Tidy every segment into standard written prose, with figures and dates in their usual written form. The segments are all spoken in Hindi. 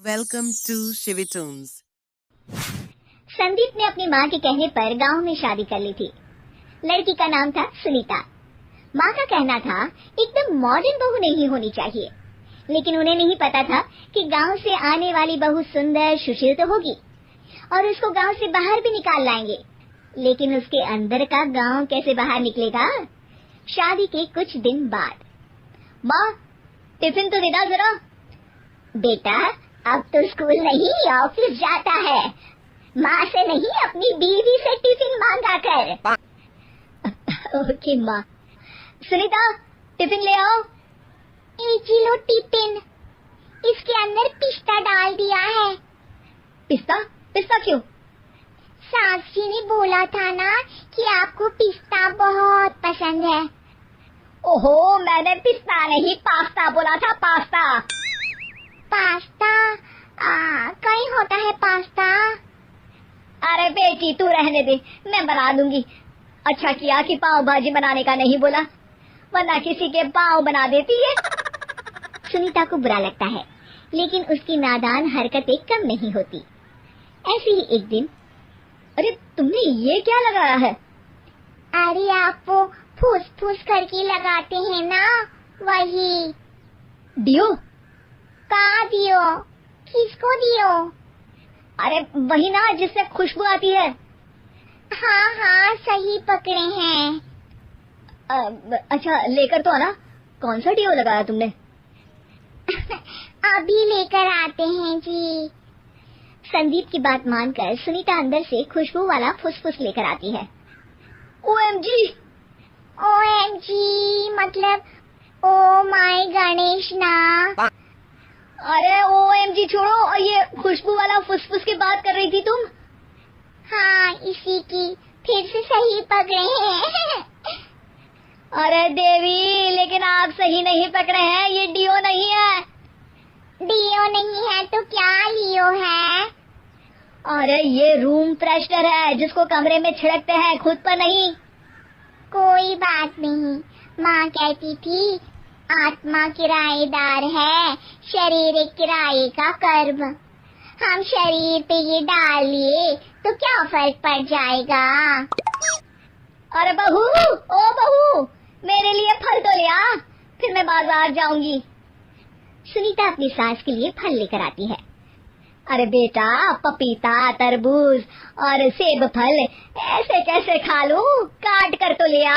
Welcome to Shivi Tunes. Sandeep ने अपनी माँ के कहने पर गांव में शादी कर ली थी। लड़की का नाम था सुनीता। माँ का कहना था एकदम मॉडर्न बहू नहीं होनी चाहिए, लेकिन उन्हें नहीं पता था कि गांव से आने वाली बहू सुंदर सुशील तो होगी और उसको गांव से बाहर भी निकाल लाएंगे, लेकिन उसके अंदर का गांव कैसे बाहर निकलेगा। शादी के कुछ दिन बाद माँ, टिफिन तो देना जरा। बेटा, अब तो स्कूल नहीं ऑफिस जाता है, माँ से नहीं अपनी बीवी से टिफिन मांगा कर। ओके माँ। सुनीता, टिफिन ले आओ। लो टिफिन, इसके अंदर पिस्ता डाल दिया है। पिस्ता? पिस्ता क्यों? सास जी ने बोला था ना कि आपको पिस्ता बहुत पसंद है। ओहो, मैंने पिस्ता नहीं पास्ता बोला था, पास्ता। पास्ता? कहीं होता है पास्ता? अरे बेटी तू रहने दे, मैं बना दूंगी। अच्छा किया कि पाव भाजी बनाने का नहीं बोला, वरना किसी के पाव बना देती है। सुनीता को बुरा लगता है, लेकिन उसकी नादान हरकतें कम नहीं होती। ऐसे ही एक दिन, अरे तुमने ये क्या लगाया है? अरे आप वो फूस फूस करके लगाते हैं ना, वही। दियो? कहाँ दियो? किसको दियो? अरे वही ना जिससे खुशबू आती है। हाँ हाँ, सही पकड़े हैं। अच्छा लेकर तो आना। कौन सा डियो लगाया तुमने? अभी लेकर आते हैं जी। संदीप की बात मानकर सुनीता अंदर से खुशबू वाला फुसफुस लेकर आती है। OMG! OMG मतलब ओ माय गणेश ना। अरे OMG छोड़ो, और ये खुशबू वाला फुसफुस की बात कर रही थी तुम? हाँ, इसी की। फिर से सही पकड़े हैं। अरे देवी, लेकिन आप सही नहीं पकड़े हैं, ये डियो नहीं है। डियो नहीं है तो क्या लियो है? अरे ये रूम फ्रेशनर है, जिसको कमरे में छिड़कते हैं, खुद पर नहीं। कोई बात नहीं, माँ कहती थी आत्मा किराएदार है, शरीर एक किराए का कर्म। हम शरीर पे ये डाल लिए तो क्या फर्क पड़ जाएगा। अरे बहू, ओ बहू, मेरे लिए फल तो लिया, फिर मैं बाजार जाऊंगी। सुनीता अपनी सास के लिए फल लेकर आती है। अरे बेटा, पपीता, तरबूज और सेब फल ऐसे कैसे खा लूं, काट कर तो लिया।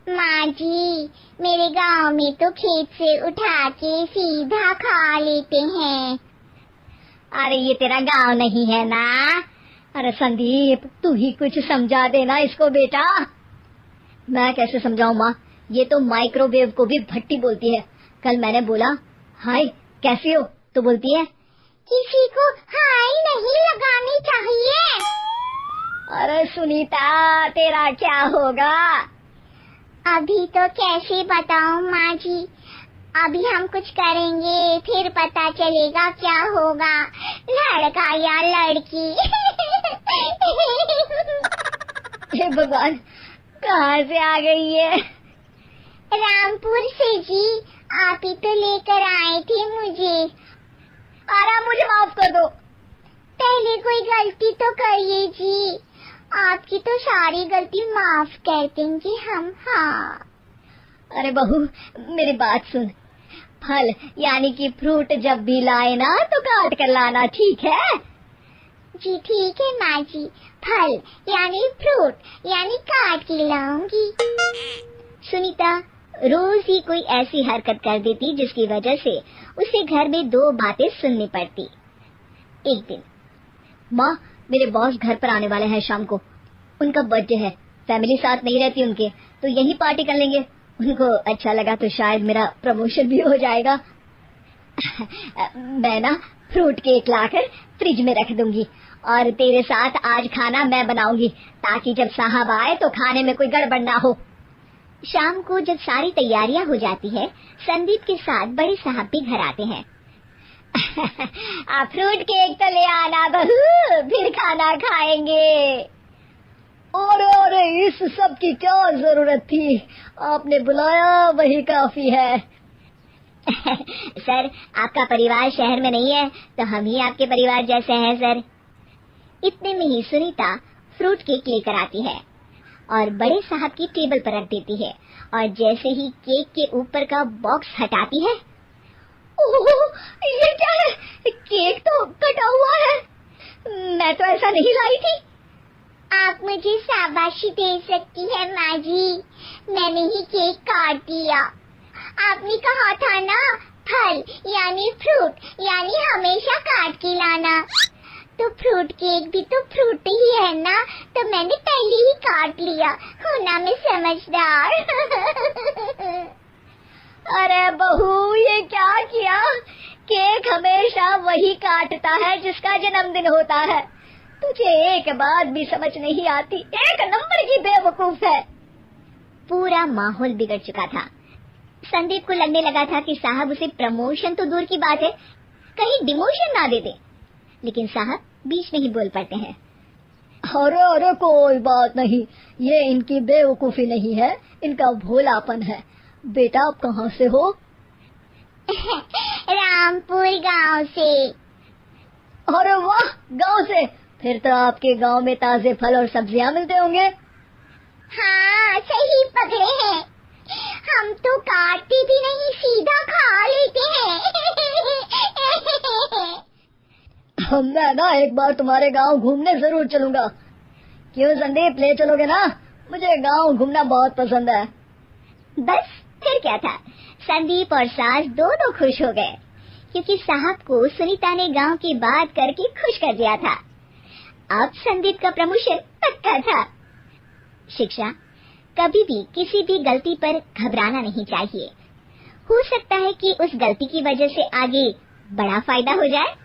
माँ जी, मेरे गांव में तो खेत से उठा के सीधा खा लेते हैं। अरे ये तेरा गांव नहीं है ना। अरे संदीप, तू ही कुछ समझा देना इसको बेटा। मैं कैसे समझाऊं माँ, ये तो माइक्रोवेव को भी भट्टी बोलती है। कल मैंने बोला हाय कैसी हो, तो बोलती है किसी को हाय नहीं लगानी चाहिए। अरे सुनीता, तेरा क्या होगा? अभी तो कैसे बताऊं माँ जी, अभी हम कुछ करेंगे फिर पता चलेगा क्या होगा, लड़का या लड़की। हे भगवान, कहाँ से आ गई ये? रामपुर से जी, आप ही तो लेकर आए थे मुझे। अरे मुझे माफ कर दो। पहले कोई गलती तो करिए जी, आपकी तो सारी गलती माफ कर देंगे हम। हाँ। अरे बहू, मेरी बात सुन, फल यानी कि फ्रूट जब भी लाए ना तो काट कर लाना, ठीक है? जी ठीक है माँ जी, फल यानी फ्रूट यानी काट के लाऊंगी। सुनीता रोज ही कोई ऐसी हरकत कर देती जिसकी वजह से उसे घर में दो बातें सुननी पड़ती। एक दिन, माँ मेरे बॉस घर पर आने वाले हैं शाम को, उनका बर्थडे है, फैमिली साथ नहीं रहती उनके, तो यही पार्टी कर लेंगे। उनको अच्छा लगा तो शायद मेरा प्रमोशन भी हो जाएगा। मैं ना फ्रूट केक लाकर फ्रिज में रख दूंगी और तेरे साथ आज खाना मैं बनाऊंगी, ताकि जब साहब आए तो खाने में कोई गड़बड़ ना हो। शाम को जब सारी तैयारियां हो जाती है, संदीप के साथ बड़े साहब भी घर आते हैं। आप फ्रूट केक तो ले आना बहू, फिर खाना खाएंगे। और इस सब की क्या जरूरत थी, आपने बुलाया वही काफी है। सर, आपका परिवार शहर में नहीं है तो हम ही आपके परिवार जैसे हैं सर। इतने में ही सुनीता फ्रूट केक लेकर आती है और बड़े साहब की टेबल पर रख देती है, और जैसे ही केक के ऊपर का बॉक्स हटाती है, ओह, ये क्या है? केक तो कटा हुआ है। मैं तो ऐसा नहीं लाई थी। आप मुझे शाबाशी दे सकती है माँ जी, मैंने ही केक काट दिया। आपने कहा था ना, फल यानी फ्रूट यानी हमेशा काट के लाना। तो फ्रूट केक भी तो फ्रूट ही है ना, तो मैंने पहले ही काट लिया। होना मैं समझदार। अरे बहू, ये क्या किया? केक हमेशा वही काटता है जिसका जन्मदिन होता है। तुझे एक बात भी समझ नहीं आती, एक नंबर की बेवकूफ है। पूरा माहौल बिगड़ चुका था। संदीप को लगने लगा था कि साहब उसे प्रमोशन तो दूर की बात है, कहीं डिमोशन ना दे दे। लेकिन साहब बीच में ही बोल पड़ते हैं, अरे अरे कोई बात नहीं, ये इनकी बेवकूफी नहीं है, इनका भोलापन है। बेटा आप कहाँ से हो? रामपुर गांव से। अरे वाह, गांव से? फिर तो आपके गांव में ताजे फल और सब्जियां मिलते होंगे। हाँ, सही पकड़े हैं। हम तो काटते भी नहीं, सीधा खा लेते हैं। मैं ना एक बार तुम्हारे गांव घूमने जरूर चलूंगा। क्यों संदीप, ले चलोगे ना? मुझे गांव घूमना बहुत पसंद है। बस फिर क्या था, संदीप और सास दोनों खुश हो गए, क्योंकि साहब को सुनीता ने गांव की बात करके खुश कर दिया था। अब संदीप का प्रमोशन पक्का था। शिक्षा, कभी भी किसी भी गलती पर घबराना नहीं चाहिए। हो सकता है कि उस गलती की वजह से आगे बड़ा फायदा हो जाए।